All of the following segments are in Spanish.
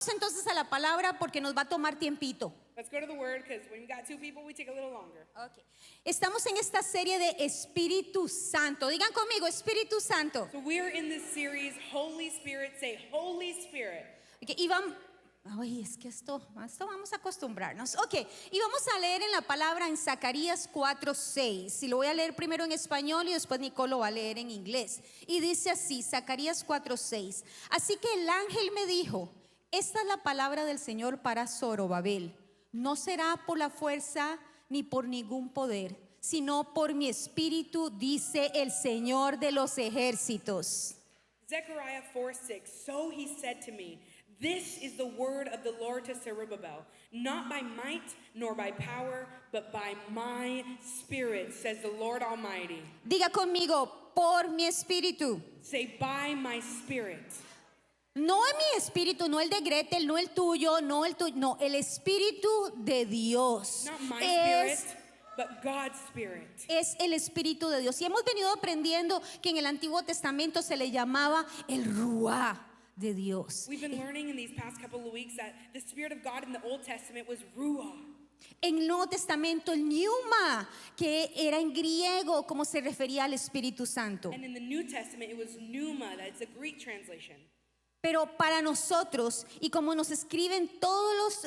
entonces a la palabra porque nos va a tomar tiempito. Let's go to the word, because when we got two people, we take a little longer. Okay. Estamos en esta serie de Espíritu Santo. Digan conmigo, Espíritu Santo. So we're in this series, Holy Spirit. Say, Holy Spirit. Okay, y vamos, ay, es que esto vamos a acostumbrarnos. Ok, y vamos a leer en la palabra en Zacarías 4:6. Y lo voy a leer primero en español y después Nicole lo va a leer en inglés. Y dice así, Zacarías 4:6. Así que el ángel me dijo, esta es la palabra del Señor para Zorobabel. No será por la fuerza ni por ningún poder, sino por mi espíritu, dice el Señor de los ejércitos. Zechariah 4:6. So he said to me, this is the word of the Lord to Zerubbabel, not by might nor by power, but by my spirit, says the Lord Almighty. Diga conmigo, por mi espíritu. Say, by my spirit. No es mi espíritu, no el de Gretel, no el tuyo, no el espíritu de Dios. Not my spirit, but God's spirit. Es el espíritu de Dios. Y hemos venido aprendiendo que en el Antiguo Testamento se le llamaba el Ruá de Dios. We've been learning in these past couple of weeks that the Spirit of God in the Old Testament was Ruah. En el Nuevo Testamento el Pneuma, que era en griego como se refería al Espíritu Santo. And in the New Testament, it was Pneuma. That's a Greek translation. Pero para nosotros, y como nos escriben todos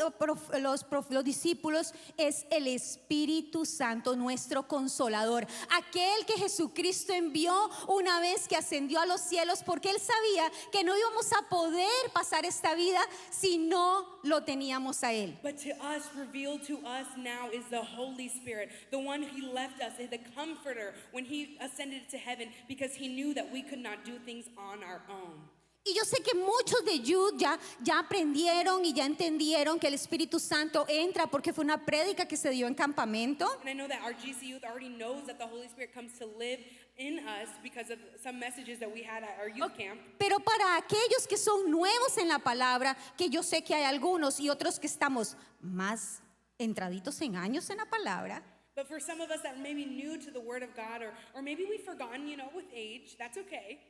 los discípulos, es el Espíritu Santo, nuestro consolador, aquel que Jesucristo envió una vez que ascendió a los cielos, porque Él sabía que no íbamos a poder pasar esta vida si no lo teníamos a Él. But to us, revealed to us now is the Holy Spirit, the one He left us, the Comforter, when He ascended to heaven, because He knew that we could not do things on our own. Y yo sé que muchos de Youth ya aprendieron y ya entendieron que el Espíritu Santo entra porque fue una prédica que se dio en campamento. And I know that our GC youth already knows that the Holy Spirit comes to live in us because of some messages that we had at our youth camp. Pero para aquellos que son nuevos en la palabra, que yo sé que hay algunos y otros que estamos más entraditos en años en la palabra, But for some of us that may be new to the Word of God, or maybe we've forgotten, with age, that's okay.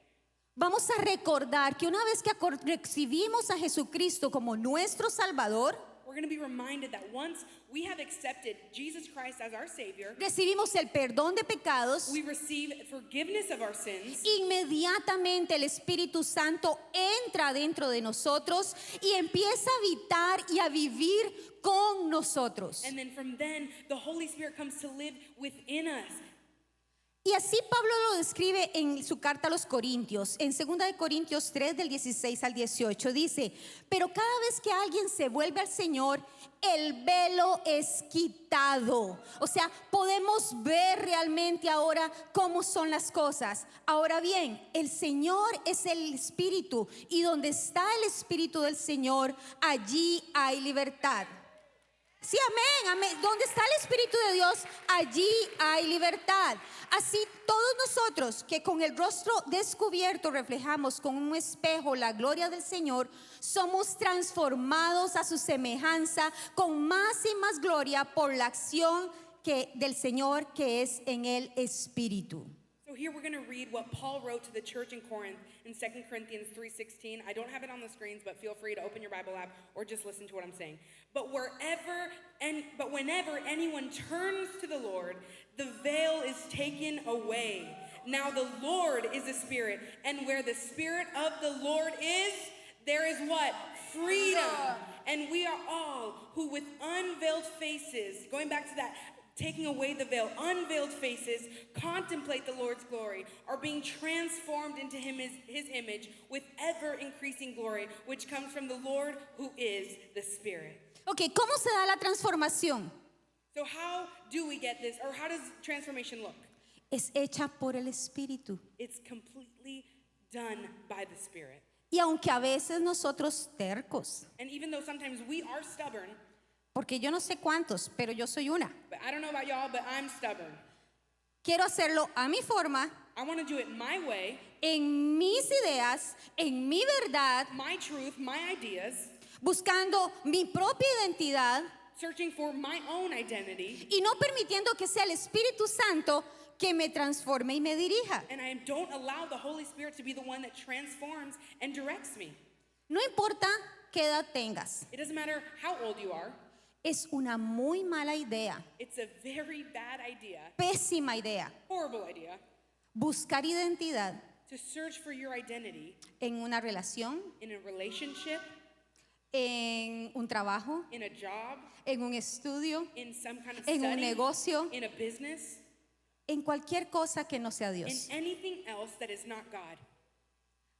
vamos a recordar que una vez que recibimos a Jesucristo como nuestro Salvador, We're going to be reminded that once we have accepted Jesus Christ as our Savior, recibimos el perdón de pecados, we receive forgiveness of our sins. inmediatamente el Espíritu Santo entra dentro de nosotros y empieza a habitar y a vivir con nosotros. And then from then, the Holy Spirit comes to live within us. Y así Pablo lo describe en su carta a los Corintios, en 2 de Corintios 3 del 16 al 18, dice, pero cada vez que alguien se vuelve al Señor, el velo es quitado. O sea, podemos ver realmente ahora cómo son las cosas. Ahora bien, el Señor es el Espíritu, y donde está el Espíritu del Señor, allí hay libertad. Sí, amén, amén. Donde está el Espíritu de Dios, allí hay libertad. Así todos nosotros que con el rostro descubierto reflejamos con un espejo la gloria del Señor, somos transformados a su semejanza con más y más gloria por la acción del Señor que es en el Espíritu. So here we're going to read what Paul wrote to the church in Corinth in 2 Corinthians 3:16. I don't have it on the screens, but feel free to open your Bible app or just listen to what I'm saying. But whenever anyone turns to the Lord, the veil is taken away. Now the Lord is the Spirit, and where the Spirit of the Lord is, there is what? Freedom. And we are all who with unveiled faces, going back to that, taking away the veil, unveiled faces, contemplate the Lord's glory, are being transformed into his image with ever increasing glory, which comes from the Lord who is the Spirit. Ok, ¿cómo se da la transformación? So how do we get this, or how does transformation look? Es hecha por el Espíritu. It's completely done by the Spirit. Y aunque a veces nosotros tercos, And even though sometimes we are stubborn, porque yo no sé cuántos, pero yo soy una. but I don't know about y'all, but I'm stubborn. Quiero hacerlo a mi forma, I want to do it my way, en mis ideas, en mi verdad, my truth, my ideas, buscando mi propia identidad searching for my own identity, y no permitiendo que sea el Espíritu Santo que me transforme y me dirija. and I don't allow the Holy Spirit to be the one that transforms and directs me. No importa qué edad tengas. It doesn't matter how old you are. Es una muy mala idea, It's a very bad idea, pésima idea, horrible idea, buscar identidad to search for your identity en una relación, in a relationship, en un trabajo, in a job, en un estudio, in some kind of en un study, negocio, in a business, en cualquier cosa que no sea in Dios. anything else that is not God.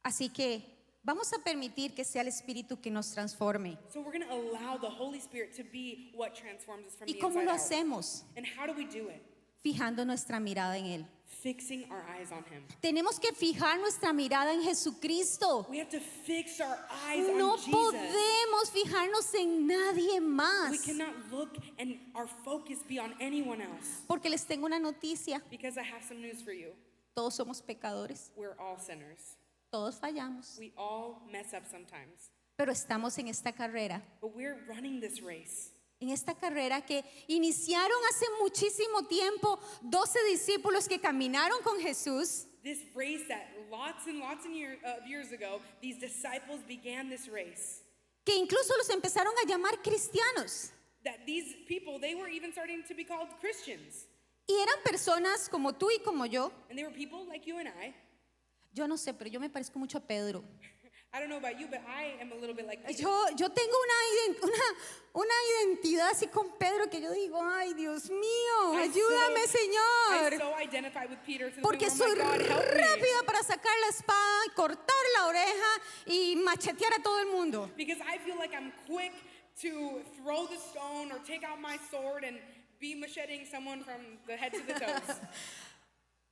Así que vamos a permitir que sea el Espíritu que nos transforme. So we're going to allow the Holy Spirit to be what transforms us from ¿Y the cómo inside lo out. hacemos? And how do we do it? Fijando nuestra mirada en Él. Fixing our eyes on Him. Tenemos que fijar nuestra mirada en Jesucristo. We have to fix our eyes No on Jesus. podemos fijarnos en nadie We más. cannot look and our focus be on anyone else. Porque les tengo una noticia. Because I have some news for you. Todos somos pecadores. We're all sinners. Todos fallamos. We all mess up sometimes. Pero estamos en esta carrera. But we're running this race. En esta carrera que iniciaron hace muchísimo tiempo 12 discípulos que caminaron con Jesús. This race that lots and lots of years ago, these disciples began this race. Que incluso los empezaron a llamar cristianos. That these people, they were even starting to be called Christians. Y eran personas como tú y como yo. And they were people like you and I. Yo no sé, pero yo me parezco mucho a Pedro. I don't know about you, but I am a little bit like Peter. Yo tengo una identidad así con Pedro que yo digo, ay Dios mío, ayúdame I Señor. so identify with Peter to the Porque point where, soy oh my God, help me. rápida para sacar la espada, y cortar la oreja y machetear a todo el mundo. Because I feel like I'm quick to throw the stone or take out my sword and be macheting someone from the head to the toes.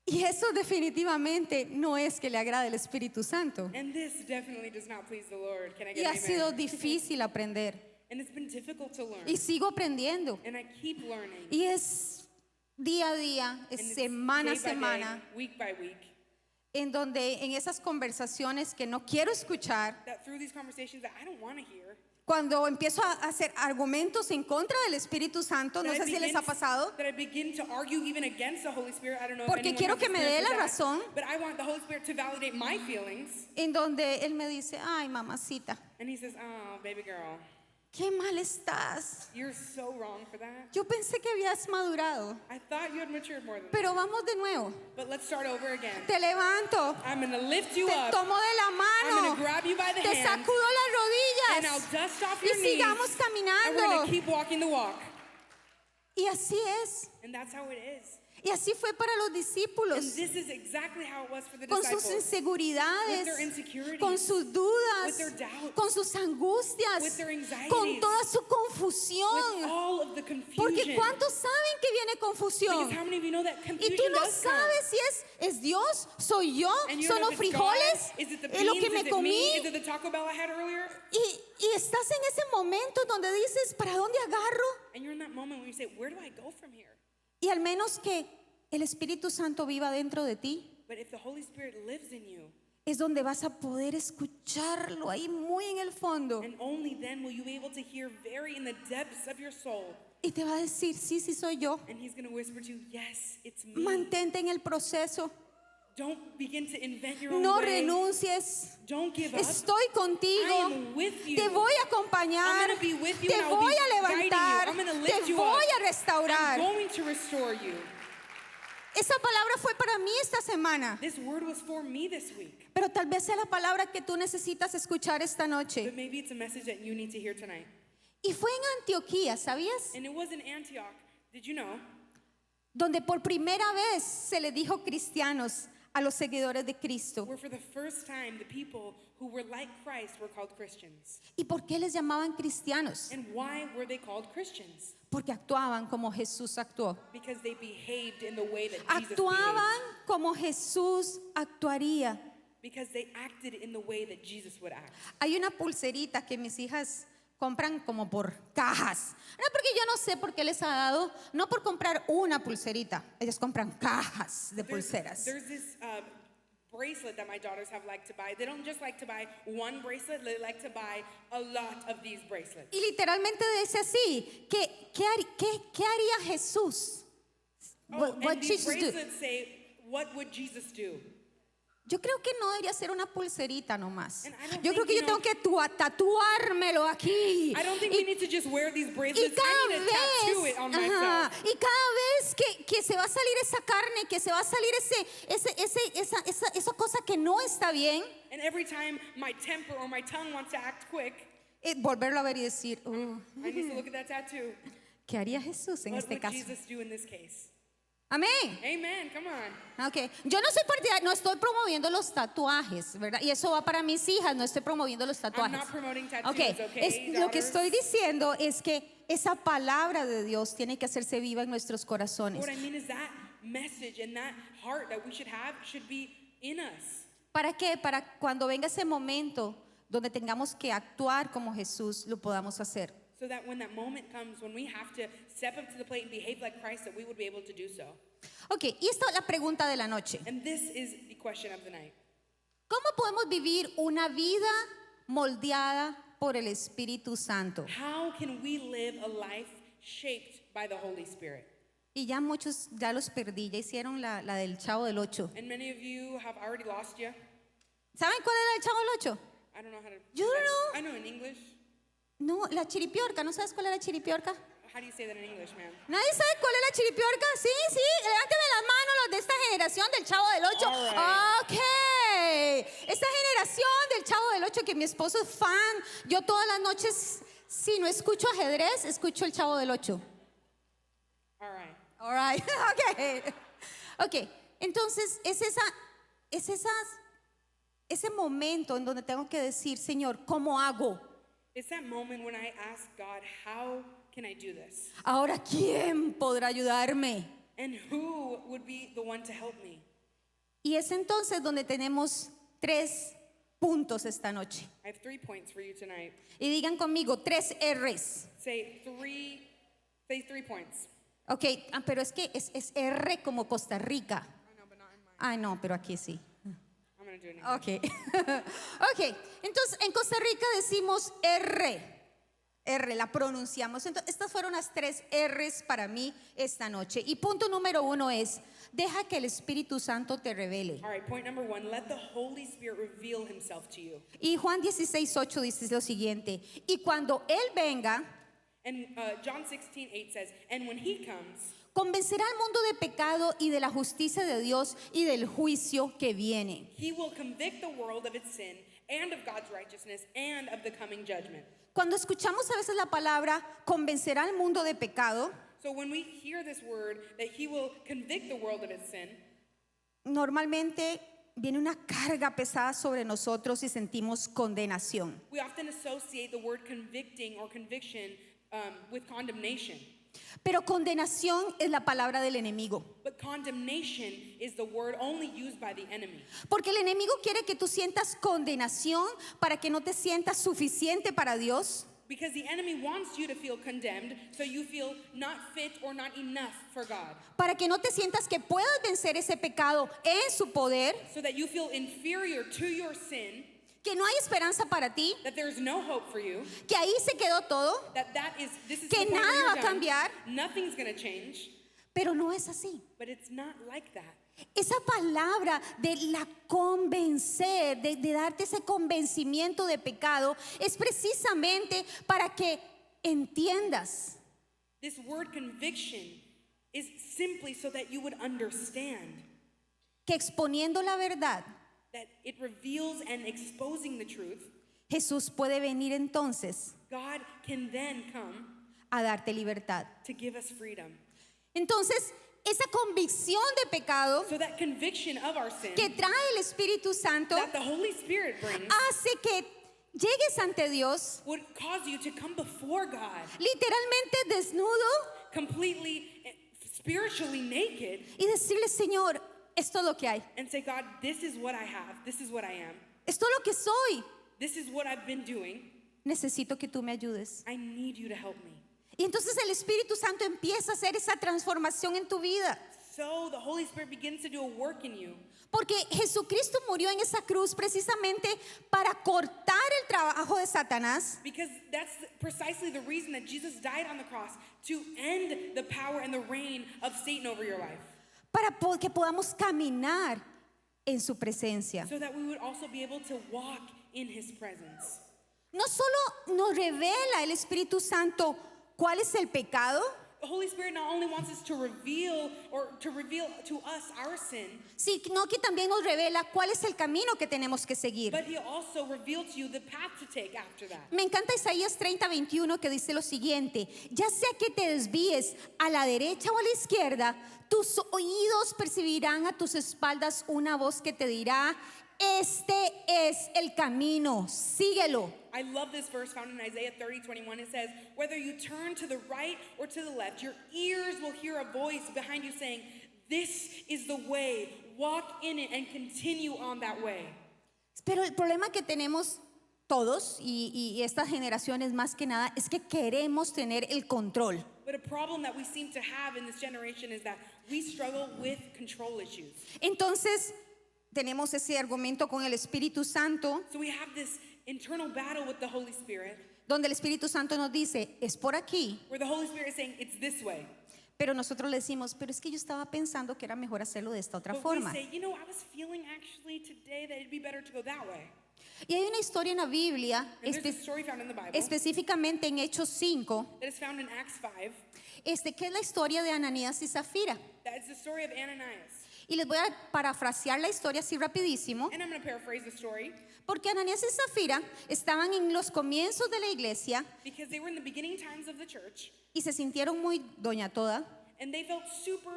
Y eso definitivamente no es que le agrade el Espíritu Santo. And this definitely does not please the Lord. Can I Y get ha an sido amen? difícil aprender. And it's been difficult to learn. Y sigo aprendiendo. And I keep learning. Y es día a día, And es it's semana a day by semana, day, week by week, en donde en esas conversaciones que no quiero escuchar, that through these conversations that I don't want to hear, cuando empiezo a hacer argumentos en contra del Espíritu Santo, no that sé si les ha pasado, that I begin to argue even against the Holy Spirit. I don't know Porque if quiero anyone que has me dé experienced la that, razón. but I want the Holy Spirit to validate my feelings. en donde Él me dice, ay mamacita, And He says, oh, baby girl, qué mal estás. you're so wrong for that. Yo pensé que habías madurado, I thought you had matured more than that. pero vamos de nuevo. But let's start over again. Te levanto, I'm going to lift you te up. tomo de la I'm mano, going to grab you by the te hand. sacudo las And I'll rodillas dust off y your knees. sigamos And we're caminando. going to keep walking the walk. Y así es. And that's how it is. Y así fue para los And discípulos, this is exactly how it was for the con sus disciples. inseguridades, With their insecurities, con sus dudas, with their doubts, con sus angustias, with their anxieties, con toda su with confusión. all of the Porque confusion. ¿cuántos saben que viene Because confusión? how many of you know that Y confusion tú no does come? sabes si es Dios, soy yo, And you son don't know los if it's frijoles, God, is it the es lo beans, que me is it me, comí. is it the Taco Bell I had earlier? Y estás en ese momento donde dices, ¿para dónde agarro? And you're in that moment when you say, where do I go from here? Y al menos que el Espíritu Santo viva dentro de ti, But if the Holy Spirit lives in you, es donde vas a poder escucharlo ahí muy en el fondo. and only then will you be able to hear very in the depths of your soul. Y te va a decir, sí, sí soy yo. And He's going to whisper to you, yes, it's me. Mantente en el proceso. Don't begin to invent your own No way. renuncies. Don't give up. Estoy I contigo. am with you. Te voy a acompañar. I'm gonna be with you Te and I'll voy be a guiding you. levantar. I'm gonna Te lift you voy up. a restaurar. I'm going to restore you. Esa palabra fue para mí esta semana. This word was for me this week. Pero tal vez sea la palabra que tú necesitas escuchar esta noche. But maybe it's a message that you need to hear tonight. Y fue en Antioquía, ¿sabías? And it was in Antioch. Did you know? Donde por primera vez se le dijo cristianos a los seguidores de Cristo. Where for the first time the people who were like Christ were called Christians. ¿Y por qué les llamaban cristianos? And why were they called Christians? Porque actuaban como Jesús actuó. Because they behaved in the way that Jesus Actuaban behaved. como Jesús actuaría. Because they acted in the way that Jesus would act. Hay una pulserita que mis hijas compran como por cajas. No, porque yo no sé por qué les ha dado, no por comprar una pulserita, ellas compran cajas de pulseras. There's this bracelet that my daughters have liked to buy. They don't just like to buy one bracelet, they like to buy a lot of these bracelets. Y literalmente dice así, ¿qué haría Jesús? Oh, What and these Jesus do? bracelets say, what would Jesus do? Yo creo que no debería ser una pulserita nomás. And I don't Yo creo think, que you yo tengo que tatuármelo aquí. I don't think we need to just wear these Y bracelets. cada I need to tattoo vez, it on ajá, myself. y cada vez que se va a salir esa carne, que se va a salir esa cosa que no está bien, And every time my temper or my tongue wants to act quick, volverlo a ver y decir, I need to look at that tattoo. ¿qué haría Jesús en What este would caso? Jesus do in this case? Amén. Amen. Come on. Okay. Yo no soy partidaria, no estoy promoviendo los tatuajes, ¿verdad? Y eso va para mis hijas, no estoy promoviendo los I'm tatuajes. not promoting tattoos, Okay. okay, Lo que daughters? estoy diciendo es que esa palabra de Dios tiene que hacerse viva en nuestros corazones. What I mean is that message and that heart that we should have should be in us. ¿Para qué? Para cuando venga ese momento donde tengamos que actuar como Jesús, lo podamos hacer. So that when that moment comes, when we have to step up to the plate and behave like Christ, that we would be able to do so. Ok, y esta es la pregunta de la noche. And this is the question of the night. ¿Cómo podemos vivir una vida moldeada por el Espíritu Santo? How can we live a life shaped by the Holy Spirit? Y ya muchos ya los perdí, ya hicieron la del Chavo del 8. And many of you have already lost you. ¿Saben cuál era el Chavo del 8? I don't know how to. You don't know? I know in English. No, la chiripiorca, ¿no sabes cuál era la chiripiorca? How do you say that in English, man? ¿Nadie sabe cuál es la chiripiorca? Sí, levánteme las manos los de esta generación del Chavo del 8. All Ok, esta generación del Chavo del 8 que mi esposo es fan. Yo todas las noches, si no escucho ajedrez, escucho el Chavo del 8. All right. All right, ok, entonces ese momento en donde tengo que decir, Señor, ¿cómo hago? It's that moment when I ask God, how can I do this? Ahora, ¿quién podrá ayudarme? And who would be the one to help me? Y es entonces donde tenemos 3 puntos esta noche. I have 3 points for you tonight. Y digan conmigo, 3 R's. Say three points. Ok, pero es que es R como Costa Rica. I know, but not in mine. Ay, no, pero aquí sí. I'm going to do it in English. Ok. Ok, entonces en Costa Rica decimos R. R, la pronunciamos. Entonces, estas fueron las 3 R's para mí esta noche. Y punto número 1 es, deja que el Espíritu Santo te revele. All right, point number 1, let the Holy Spirit reveal himself to you. Y Juan 16:8 dice lo siguiente, y cuando Él venga, And John 16:8 says, and when he comes, convencerá al mundo de pecado y de la justicia de Dios y del juicio que viene. he will convict the world of its sin and of God's righteousness and of the coming judgment. Cuando escuchamos a veces la palabra convencerá al mundo de pecado, So when we hear this word, that he will convict the world of its sin, normalmente viene una carga pesada sobre nosotros y sentimos condenación. we often associate the word convicting or conviction with condemnation. Pero condenación es la palabra del enemigo. But condemnation is the word only used by the enemy. Porque el enemigo quiere que tú sientas condenación para que no te sientas suficiente para Dios. Because the enemy wants you to feel condemned, so you feel not fit or not enough for God. Para que no te sientas que puedas vencer ese pecado en su poder, So that you feel inferior to your sin, que no hay esperanza para ti, that there's no hope for you, que ahí se quedó todo, this is Que the point where nada you're va a done. cambiar. Nothing's going to change, pero no es así. but it's not like that. Esa palabra de la convencer, de darte ese convencimiento de pecado, es precisamente para que entiendas This word conviction is simply so that you would understand que exponiendo la verdad, that it reveals and exposing the truth, Jesús puede venir entonces God can then come a darte libertad. to give us freedom. Entonces, esa convicción de pecado So that conviction of our sin que trae el Espíritu Santo that the Holy Spirit brings hace que llegues ante Dios would cause you to come before God literalmente desnudo completely spiritually naked y decirle, Señor, esto es lo que hay, and say, God, this is what I have. This is what I am. esto es lo que soy. This is what I've been doing. Necesito que tú me ayudes. I need you to help me. Y entonces el Espíritu Santo empieza a hacer esa transformación en tu vida. So the Holy Spirit begins to do a work in you. Porque Jesucristo murió en esa cruz precisamente para cortar el trabajo de Satanás, Because that's precisely the reason that Jesus died on the cross, to end the power and the reign of Satan over your life. para que podamos caminar en su presencia. so that we would also be able to walk in his presence. No solo nos revela el Espíritu Santo cuál es el pecado, The Holy Spirit not only wants us to reveal to us our sin, sino que también nos revela cuál es el camino que tenemos que seguir. but he'll also reveal to you the path to take after that. Me encanta Isaías 30:21 que dice lo siguiente: ya sea que te desvíes a la derecha o a la izquierda, tus oídos percibirán a tus espaldas una voz que te dirá: este es el camino, síguelo. I love this verse found in Isaiah 30:21. It says, whether you turn to the right or to the left, your ears will hear a voice behind you saying, this is the way, walk in it and continue on that way. Pero el problema que tenemos todos y estas generaciones más que nada es que queremos tener el control. But a problem that we seem to have in this generation is that we struggle with control issues. Entonces tenemos ese argumento con el Espíritu Santo, So we have this internal battle with the Holy Spirit, donde el Espíritu Santo nos dice: es por aquí. where the Holy Spirit is saying, it's this way. Pero nosotros le decimos: pero es que yo estaba pensando que era mejor hacerlo de esta otra But forma. we say, I was feeling actually today that it'd be better to go that way. Y hay una historia en la Biblia, And there's a story found in the Bible específicamente en Hechos 5, that is found in Acts 5. que es la historia de Ananías y Zafira. That is the story of Ananias. Y les voy a parafrasear la historia así rapidísimo, And I'm going to paraphrase the story porque Ananías y Zafira estaban en los comienzos de la iglesia because they were in the beginning times of the church y se sintieron muy doña toda. and they felt super,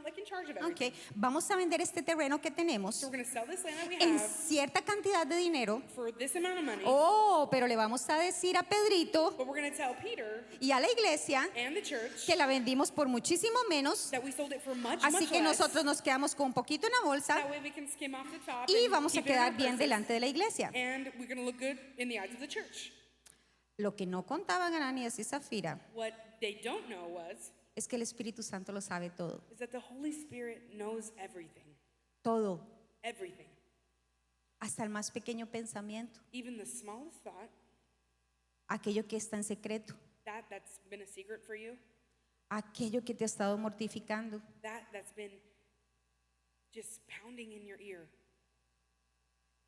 like in charge of everything. Ok, vamos a vender este terreno que tenemos So we're going to sell this land that we en have cierta cantidad de dinero. for this amount of money. Oh, pero le vamos a decir a Pedrito But we're going to tell Peter y a la iglesia and the church que la vendimos por muchísimo menos, that we sold it for much, así much que less. nosotros nos quedamos con un poquito en la bolsa That way we can skim off the top y and vamos a keep it in our quedar bien purses, delante de la iglesia. and we're going to look good in the eyes of the church. Lo que no contaban Ananías y Zafira What they don't know es que el Espíritu Santo lo sabe todo, is that the Holy Spirit knows everything. todo, Everything. hasta el más pequeño pensamiento, Even the smallest thought, aquello que está en secreto, that's been a secret for you, aquello que te ha estado mortificando. that's been just pounding in your ear.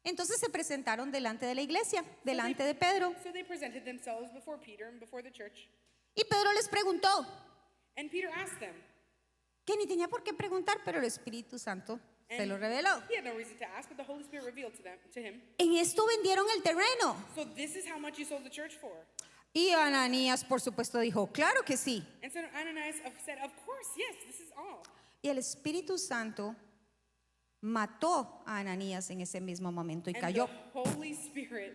Entonces se presentaron delante de la iglesia, delante de Pedro, So they presented themselves before Peter and before the church. y Pedro les preguntó, And Peter asked them, que ni tenía por qué preguntar, pero el Espíritu Santo se and lo reveló. he had no reason to ask, but the Holy Spirit revealed to him. En esto vendieron el terreno. So this is how much you sold the church for. Y Ananías, por supuesto, dijo, claro que sí. And so Ananias said, of course, yes, this is all. Y el Espíritu Santo mató a Ananías en ese mismo momento y And cayó. the Holy Spirit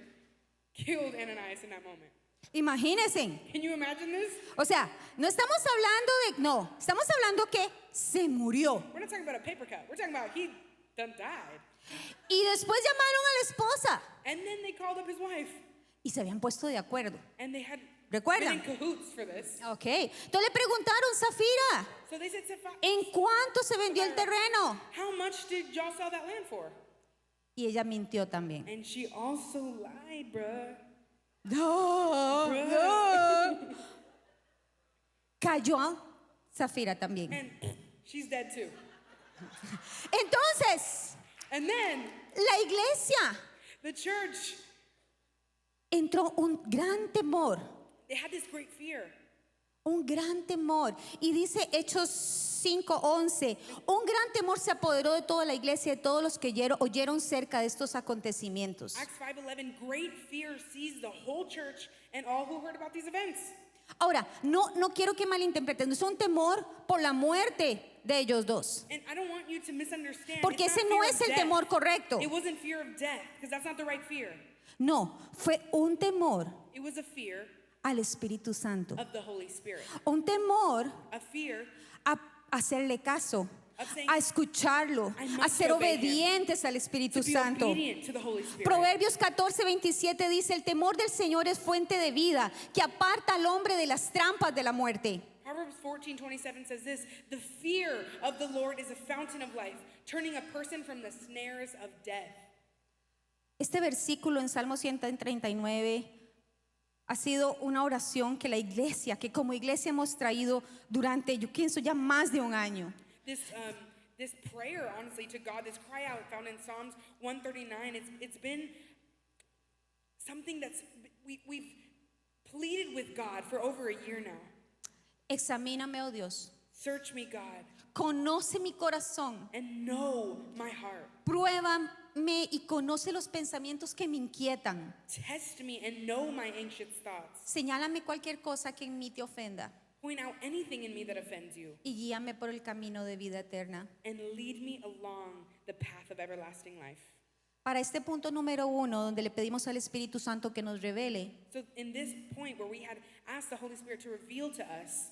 killed Ananias in that moment. Imagínense. Can you imagine this? O sea, no estamos hablando estamos hablando que se murió. We're not talking about a paper cut. We're talking about he done died. Y después llamaron a la esposa And then they called up his wife. y se habían puesto de acuerdo. And they had ¿Recuerdan? been in cahoots for this. Ok. Entonces le preguntaron, Zafira, So they said, ¿en cuánto se vendió el terreno? how much did y'all sell that land for? Y ella mintió también. And she also lied, bruh. Cayó Zafira también. And she's dead too. Entonces, And then la iglesia the church, entró un gran temor. they had this great fear. Un gran temor. Y dice Hechos 5:11, un gran temor se apoderó de toda la iglesia, de todos los que oyeron cerca de estos acontecimientos. Acts 5:11, great fear seized the whole church and all who heard about these events. Ahora, no quiero que malinterpreten, es un temor por la muerte de ellos dos. And I don't want you to misunderstand. Porque It's ese not no fear es of el death. temor correcto. It wasn't fear of death, because that's not the right fear. No, fue un temor It was a fear al Espíritu Santo. of the Holy Spirit. Un temor A fear a hacerle caso, of saying, a escucharlo, I must a ser obey him. obedientes al to Espíritu be Santo. obedient to the Holy Spirit. Proverbios 14:27 dice, el temor del Señor es fuente de vida, que aparta al hombre de las trampas de la muerte. Proverbs 14:27 says this, the fear of the Lord is a fountain of life, turning a person from the snares of death. Este versículo en Salmo 139 ha sido una oración que la iglesia, que como iglesia hemos traído durante, yo pienso, ya más de un año. this prayer, honestly, to God, this cry out found in Psalms 139, it's been something that's we've pleaded with God for over a year now. Examíname, oh Dios. Search me, God, Conoce mi corazón. and know my heart. Pruébame y conoce los pensamientos que me inquietan. Test me and know my anxious thoughts. Señálame cualquier cosa que en mí te ofenda Point out anything in me that offends you, y guíame por el camino de vida eterna. and lead me along the path of everlasting life. Para este punto número 1, donde le pedimos al Espíritu Santo que nos revele, So in this point where we had asked the Holy Spirit to reveal to us,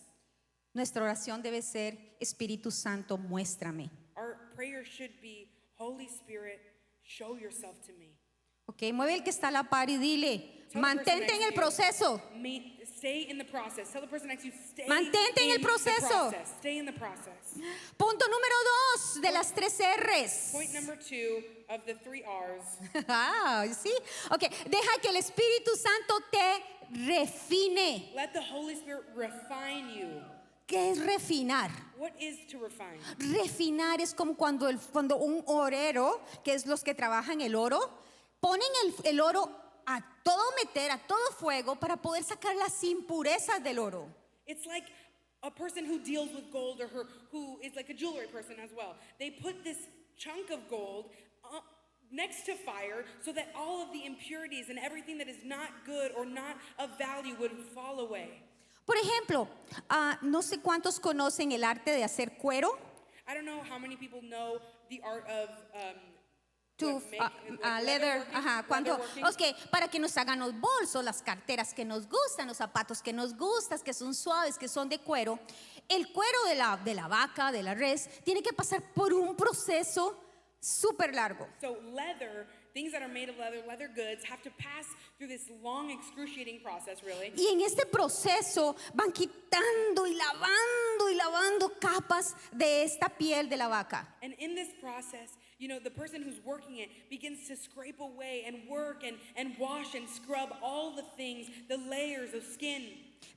nuestra oración debe ser: Espíritu Santo, muéstrame. our prayer should be, Holy Spirit, show yourself to me. Ok, mueve el que está a la par y dile: Tell the person mantente next en to el you, proceso. Stay in the process. Tell the person next to you, stay Mantente en in el proceso. the process. Stay in the process. Punto número 2 de las 3 R's. Point number 2 of the 3 R's. Ah, sí. Ok, deja que el Espíritu Santo te refine. Let the Holy Spirit refine you. ¿Qué es refinar? What is to refine? Refinar es como cuando un orero, que es los que trabajan el oro, ponen el oro a todo meter, a todo fuego para poder sacar las impurezas del oro. It's like a person who deals with gold or who is like a jewelry person as well. They put this chunk of gold next to fire so that all of the impurities and everything that is not good or not of value would fall away. Por ejemplo, no sé cuántos conocen el arte de hacer cuero. I don't know how many people know the art of Leather, ajá, cuando, leatherworking. okay, para que nos hagan los bolsos, las carteras que nos gustan, los zapatos que nos gustan, que son suaves, que son de cuero. El cuero de la vaca, de la res, tiene que pasar por un proceso súper largo. So leather, things that are made of leather goods have to pass through this long, excruciating process, really. Y en este proceso van quitando y lavando capas de esta piel de la vaca. And in this process, you know, the person who's working it begins to scrape away and work and wash and scrub all the things, the layers of skin.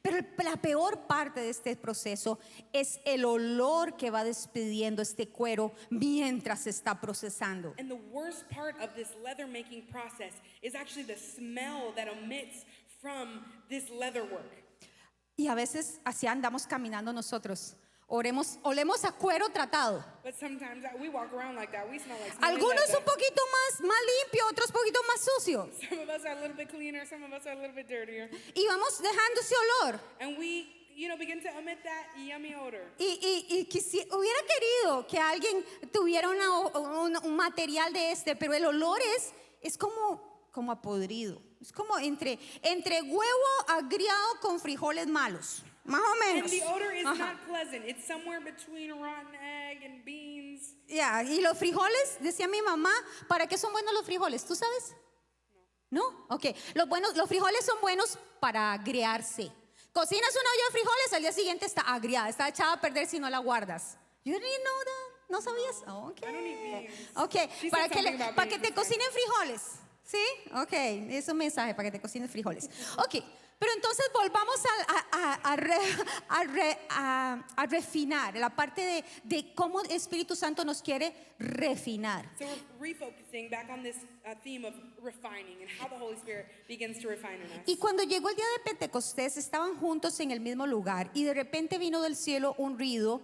Pero la peor parte de este proceso es el olor que va despidiendo este cuero mientras se está procesando. And the worst part of this leather making process is actually the smell that emits from this leather work. Y a veces así andamos caminando nosotros. Olemos a cuero tratado. But sometimes we walk around like that. We smell like smelly Algunos leather. un poquito más limpio, otros un poquito más sucio. Some of us are a little bit cleaner, some of us are a little bit dirtier. Y vamos dejando ese olor. And we, you know, begin to emit that yummy odor. Y hubiera querido que alguien tuviera un material de este, pero el olor es como a podrido. Es como entre huevo agriado con frijoles malos. Más o And menos. the odor is Ajá. not pleasant. It's somewhere between a rotten egg and beans. Ya, y los frijoles, decía mi mamá, ¿para qué son buenos los frijoles? ¿Tú sabes? No. Ok. Los frijoles son buenos para agriarse. Cocinas una olla de frijoles, al día siguiente está agriada, está echada a perder si no la guardas. You didn't know that? ¿No sabías? Ok. I don't eat beans. Ok, She para said que, something about para que beans, te it's fine. cocinen frijoles. ¿Sí? Ok, es un mensaje para que te cocinen frijoles. Ok, pero entonces volvamos a refinar la parte de cómo el Espíritu Santo nos quiere refinar. So we're refocusing back on this theme of refining and how the Holy Spirit begins to refine in us. Y cuando llegó el día de Pentecostés, estaban juntos en el mismo lugar y de repente vino del cielo un ruido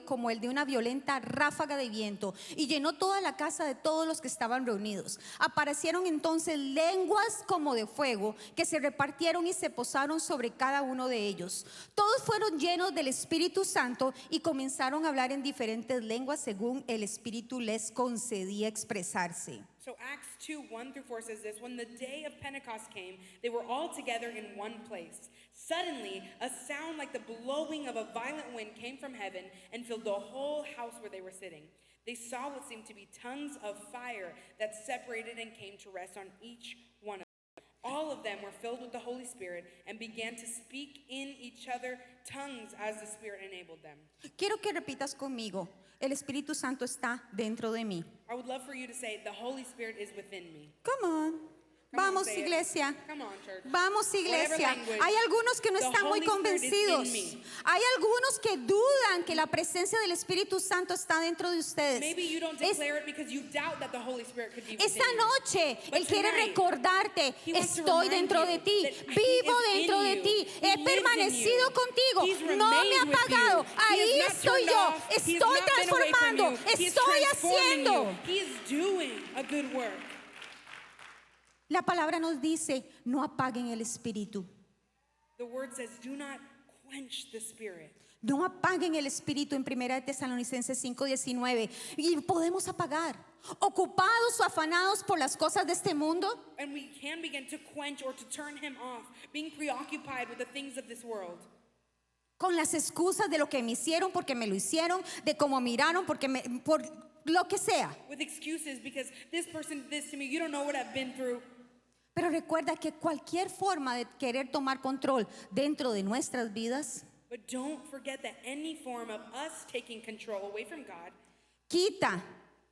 como el de una violenta ráfaga de viento y llenó toda la casa de todos los que estaban reunidos. Aparecieron entonces lenguas como de fuego que se repartieron y se posaron sobre cada uno de ellos. Todos fueron llenos del Espíritu Santo y comenzaron a hablar en diferentes lenguas según el Espíritu les concedía expresarse. So Acts 2:1-4 says this: when the day of Pentecost came, they were all together in one place. Suddenly, a sound like the blowing of a violent wind came from heaven and filled the whole house where they were sitting. They saw what seemed to be tongues of fire that separated and came to rest on each one of them. All of them were filled with the Holy Spirit and began to speak in each other tongues as the Spirit enabled them. Quiero que repitas conmigo: el Espíritu Santo está dentro de mí. I would love for you to say, the Holy Spirit is within me. Come on. Come on, Vamos, say it. iglesia. Come on, church. Vamos, iglesia. language, Hay algunos que no the están muy Holy Spirit is in convencidos. me. Hay algunos que dudan que la presencia del Espíritu Santo está dentro de ustedes. Maybe you don't Es- declare it because you doubt that the Holy Spirit could be Esta within you. noche But Él quiere tonight, recordarte, He wants to estoy remind dentro you de ti, that He vivo is in dentro de you. ti, He he lives in permanecido you. contigo, He's no me ha remained with apagado, you. He ahí has not estoy turned yo, off. He has estoy not been away from transformando, you. He is estoy transforming haciendo. you. He is doing a good work. La palabra nos dice, no apaguen el espíritu. The word says, do not quench the Spirit. No apaguen el espíritu en 1 de Tesalonicenses 5:19. Y podemos apagar. Ocupados o afanados por las cosas de este mundo, And we can begin to quench or to turn him off, being preoccupied with the things of this world. con las excusas de lo que me hicieron porque me lo hicieron, de cómo miraron por lo que sea. With excuses because this person did this to me, you don't know what I've been through. Pero recuerda que cualquier forma de querer tomar control dentro de nuestras vidas But don't forget that any form of us taking control away from God quita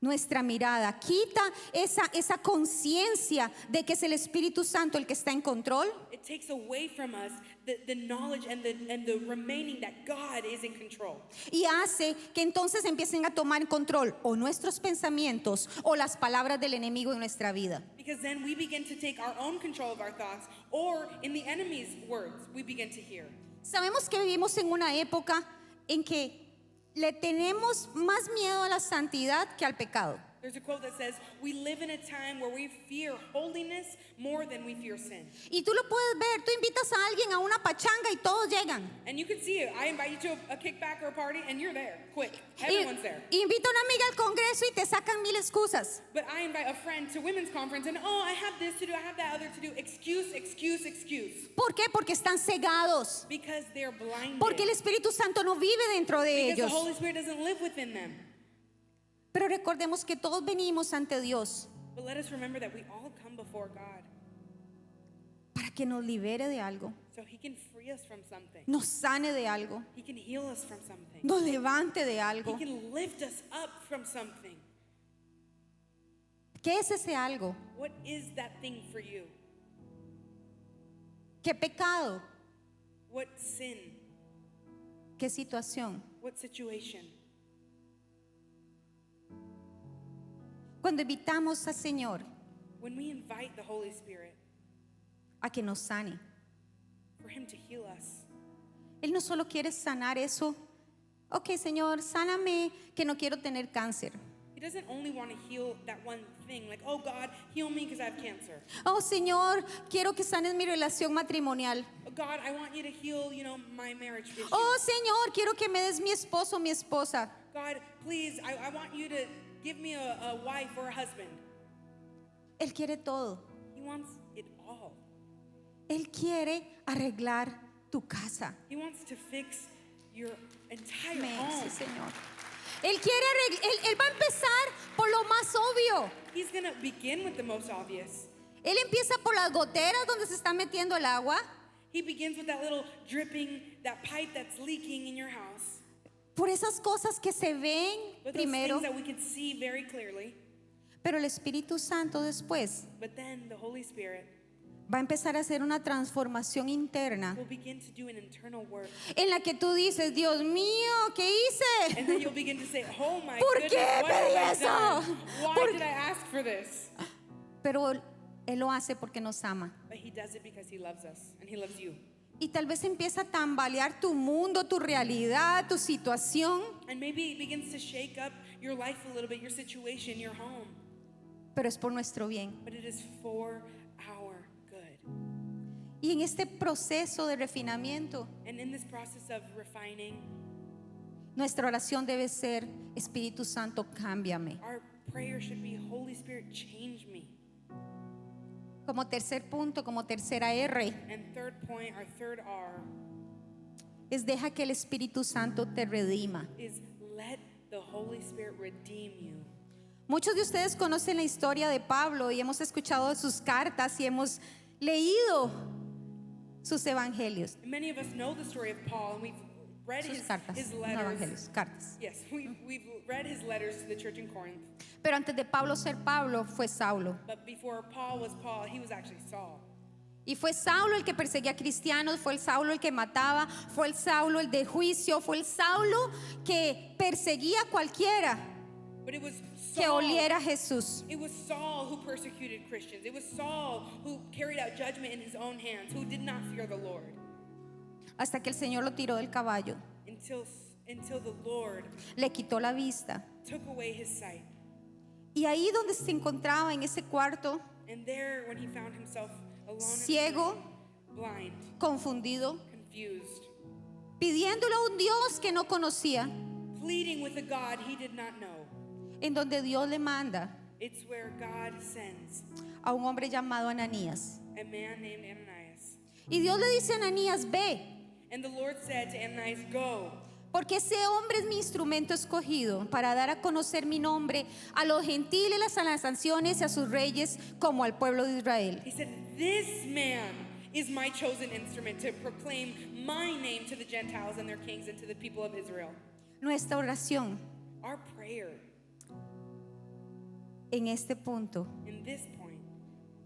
nuestra mirada, quita esa conciencia de que es el Espíritu Santo el que está en control. it takes away from us the knowledge and the remaining that God is in control. Y hace que entonces empiecen a tomar control o nuestros pensamientos o las palabras del enemigo en nuestra vida. Because then we begin to take our own control of our thoughts, or in the enemy's words, we begin to hear. Sabemos que vivimos en una época en que le tenemos más miedo a la santidad que al pecado. There's a quote that says, we live in a time where we fear holiness more than we fear sin. Y tú lo puedes ver, tú invitas a alguien a una pachanga y todos llegan. And you can see it. I invite you to a kickback or a party, and you're there, quick. Y, Everyone's there. invita a una amiga al congreso y te sacan mil excusas. But I invite a friend to women's conference, and oh, I have this to do, I have that other to do. Excuse, excuse, excuse. ¿Por qué? Porque están cegados. Because they're blinded. Porque el Espíritu Santo no vive dentro de Because the ellos. Holy Spirit doesn't live within them. Pero recordemos que todos venimos ante Dios But let us remember that we all come before God para que nos libere de algo, so He can free us from something. nos sane de algo, He can heal us from something. nos levante de He algo. can lift us up from something. ¿Qué es ese algo? What is that thing for you? ¿Qué pecado? What sin? ¿Qué situación? What situation? Cuando invitamos al Señor When we invite the Holy Spirit a que nos sane, for Him to heal us, Él no solo quiere sanar eso. Ok, Señor, sáname que no quiero tener cáncer. He doesn't only want to heal that one thing, like, oh God, heal me because I have cancer. Oh, Señor, quiero que sanes mi relación matrimonial. Oh God, I want you to heal, my marriage issue. Oh, Señor, quiero que me des mi esposo o mi esposa. God, please, I want you to give me a wife or a husband. Él quiere todo. He wants it all. Él quiere arreglar tu casa. He wants to fix your entire Amén, home. sí, Señor. Él quiere él va a empezar por lo más obvio. He's going to begin with the most obvious. Él empieza por las goteras donde se está metiendo el agua, He begins with that little dripping, that pipe that's leaking in your house. por esas cosas que se ven But those primero, things that we can see very clearly. pero el Espíritu Santo después But then the Holy Spirit va a empezar a hacer una transformación interna will begin to do an internal work. en la que tú dices, Dios mío, ¿qué hice? And then you'll begin to say, oh my ¿Por goodness, qué what pedí have I eso? done? Why ¿Por- did I ask for this? Pero Él lo hace porque nos ama. But He does it because He loves us and He loves you. Y tal vez empieza a tambalear tu mundo, tu realidad, tu situación, And maybe it begins to shake up your life a little bit, your situation, your home. pero es por nuestro bien. But it is for our good. Y en este proceso de refinamiento, And in this process of refining, nuestra oración debe ser, Espíritu Santo, cámbiame. our prayer should be, Holy Spirit, change me. Como tercer punto, como tercera R, And third point, our third R, es deja que el Espíritu Santo te redima. is let the Holy Spirit redeem you. Muchos de ustedes conocen la historia de Pablo y hemos escuchado sus cartas y hemos leído sus evangelios. Many of us know the story of Paul, and we've read sus his, cartas, his no letters. evangelios, cartas. Yes, we've read his letters to the church in Corinth. Pero antes de Pablo ser Pablo, fue Saulo. But before Paul was Paul, he was actually Saul. Y fue Saulo el que perseguía a cristianos, fue el Saulo el que mataba, fue el Saulo el de juicio, fue el Saulo que perseguía a cualquiera But it was que Saul. oliera a Jesús. It was Saul who persecuted Christians. It was Saul who carried out judgment in his own hands, who did not fear the Lord. Hasta que el Señor lo tiró del caballo, Until the Lord le quitó la vista. took away his sight. Y ahí donde se encontraba en ese cuarto, And there, when he found himself alone, ciego, and blind, confundido, confused, pidiéndole a un Dios que no conocía, pleading with a God he did not know, en donde Dios le manda it's where God sends a un hombre llamado Ananías. a man named Ananias. Y Dios le dice a Ananías, ve, And the Lord said to Ananias, go, porque ese hombre es mi instrumento escogido para dar a conocer mi nombre a los gentiles, a las naciones y a sus reyes, como al pueblo de Israel. he said, this man is my chosen instrument to proclaim my name to the Gentiles and their kings and to the people of Israel. Nuestra oración Our prayer en este punto in this point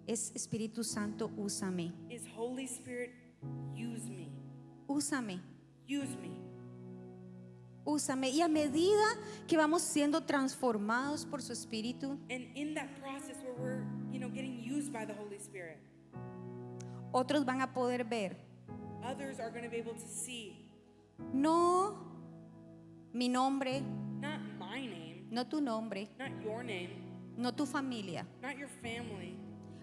es: Espíritu Santo, úsame, is, Holy Spirit, use me, úsame, use me. úsame. Y a medida que vamos siendo transformados por su Espíritu, And in that process where we're, getting used by the Holy Spirit, otros van a poder ver, others are going to be able to see no mi nombre, not my name, no tu nombre, not your name, no tu familia, not your family,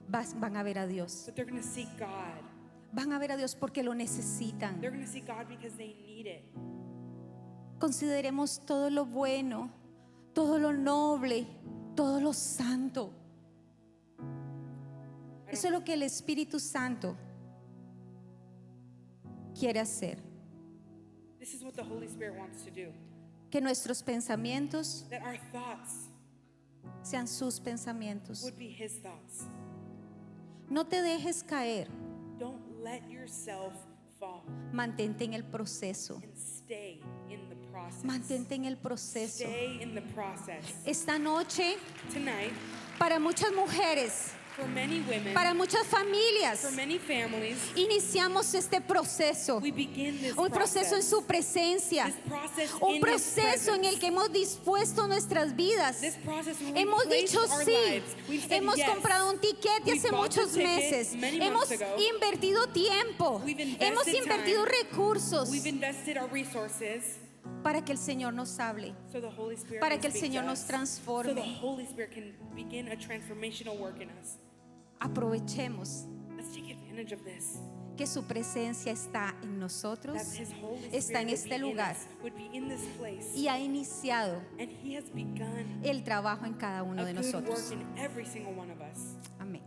van a ver a Dios. but they're going to see God. Van a ver a Dios porque lo necesitan. They're going to see God because they need it. Consideremos todo lo bueno, todo lo noble, todo lo santo. Eso es lo que el Espíritu Santo quiere hacer. This is what the Holy Spirit wants to do. Que nuestros pensamientos That our thoughts sean sus pensamientos. would be His thoughts. No te dejes caer. Don't let yourself fall Mantente en el proceso. and stay in the process. Mantente en el proceso. Stay in the process. Esta noche, Tonight, para muchas mujeres, for many women, para muchas for familias, many families, iniciamos este proceso. we begin this Un proceso en process. su presencia. This process Un in His proceso en el presence. que hemos dispuesto nuestras vidas. This process where we Hemos place dicho our sí. lives. We've said Hemos yes. comprado un tiquete We hace bought the muchos ticket meses. many Hemos months ago. invertido tiempo. We've invested Hemos invertido time. recursos We've invested our resources para que el Señor nos hable. so the Holy Spirit Para can que el speak Señor to nos us. transforme. So the Holy Spirit can begin a transformational work in us. Aprovechemos Let's take advantage of this. que su presencia está en nosotros, That His Holy está en Spirit este lugar would be in this place. y ha iniciado And He has begun el trabajo en cada uno a de good work nosotros. in every single one of us. Amén.